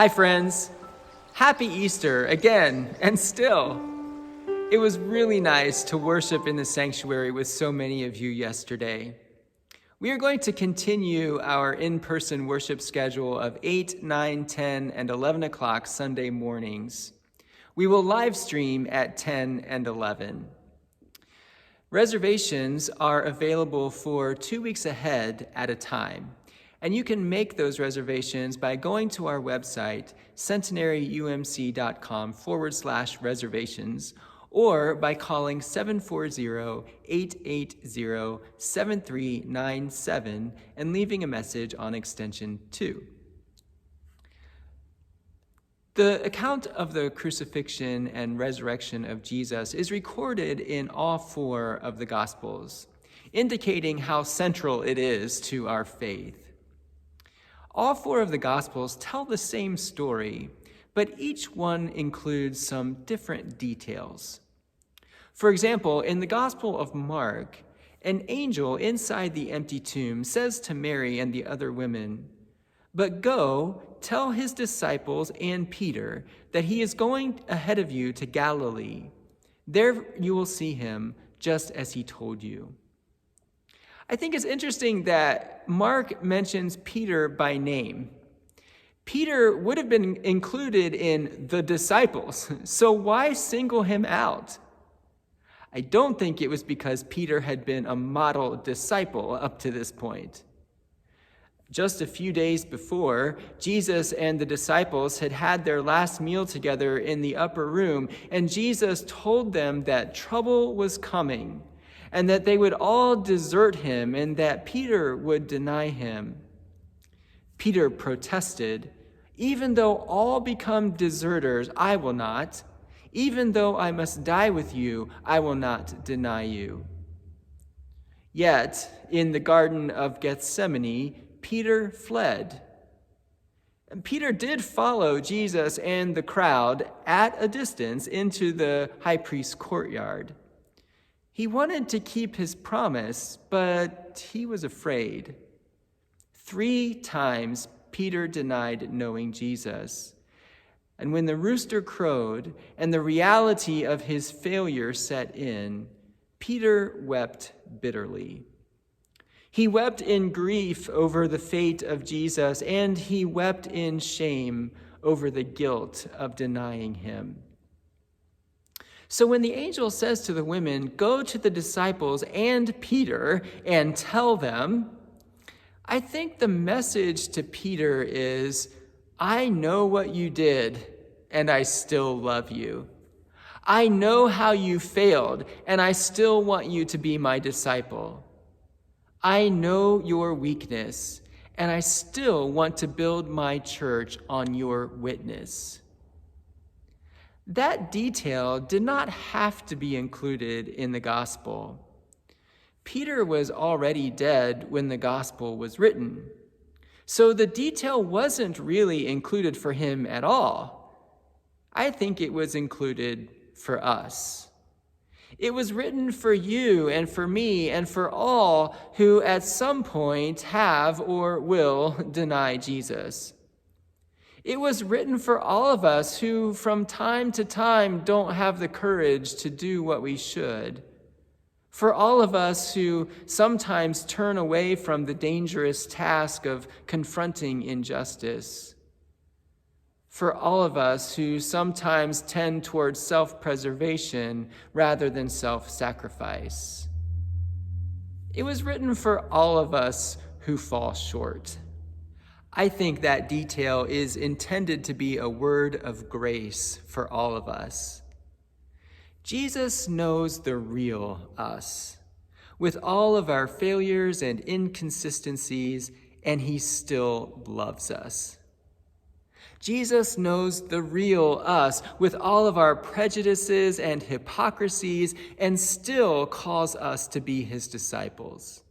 Hi, friends. Happy Easter again and still. It was really nice to worship in the sanctuary with so many of you yesterday. We are going to continue our in-person worship schedule of 8, 9, 10, and 11 o'clock Sunday mornings. We will live stream at 10 and 11. Reservations are available for 2 weeks ahead at a time. And you can make those reservations by going to our website, centenaryumc.com/reservations, or by calling 740-880-7397 and leaving a message on extension 2. The account of the crucifixion and resurrection of Jesus is recorded in all 4 of the Gospels, indicating how central it is to our faith. All 4 of the Gospels tell the same story, but each one includes some different details. For example, in the Gospel of Mark, an angel inside the empty tomb says to Mary and the other women, "But go, tell his disciples and Peter that he is going ahead of you to Galilee. There you will see him, just as he told you." I think it's interesting that Mark mentions Peter by name. Peter would have been included in the disciples, so why single him out? I don't think it was because Peter had been a model disciple up to this point. Just a few days before, Jesus and the disciples had had their last meal together in the upper room, and Jesus told them that trouble was coming, and that they would all desert him, and that Peter would deny him. Peter protested, "Even though all become deserters, I will not. Even though I must die with you, I will not deny you." Yet, in the Garden of Gethsemane, Peter fled. And Peter did follow Jesus and the crowd at a distance into the high priest's courtyard. He wanted to keep his promise, but he was afraid. 3 times Peter denied knowing Jesus. And when the rooster crowed and the reality of his failure set in, Peter wept bitterly. He wept in grief over the fate of Jesus, and he wept in shame over the guilt of denying him. So when the angel says to the women, "Go to the disciples and Peter and tell them," I think the message to Peter is, "I know what you did, and I still love you. I know how you failed, and I still want you to be my disciple. I know your weakness, and I still want to build my church on your witness." That detail did not have to be included in the gospel. Peter was already dead when the gospel was written, so the detail wasn't really included for him at all. I think it was included for us. It was written for you and for me and for all who at some point have or will deny Jesus. It was written for all of us who from time to time don't have the courage to do what we should. For all of us who sometimes turn away from the dangerous task of confronting injustice. For all of us who sometimes tend towards self-preservation rather than self-sacrifice. It was written for all of us who fall short. I think that detail is intended to be a word of grace for all of us. Jesus knows the real us, with all of our failures and inconsistencies, and he still loves us. Jesus knows the real us, with all of our prejudices and hypocrisies, and still calls us to be his disciples.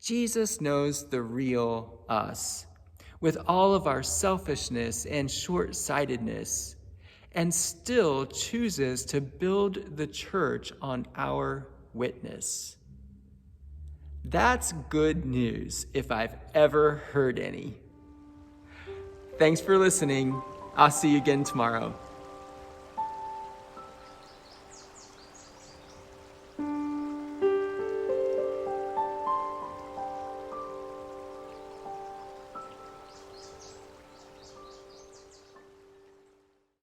Jesus knows the real us, with all of our selfishness and short-sightedness, and still chooses to build the church on our witness. That's good news if I've ever heard any. Thanks for listening. I'll see you again tomorrow.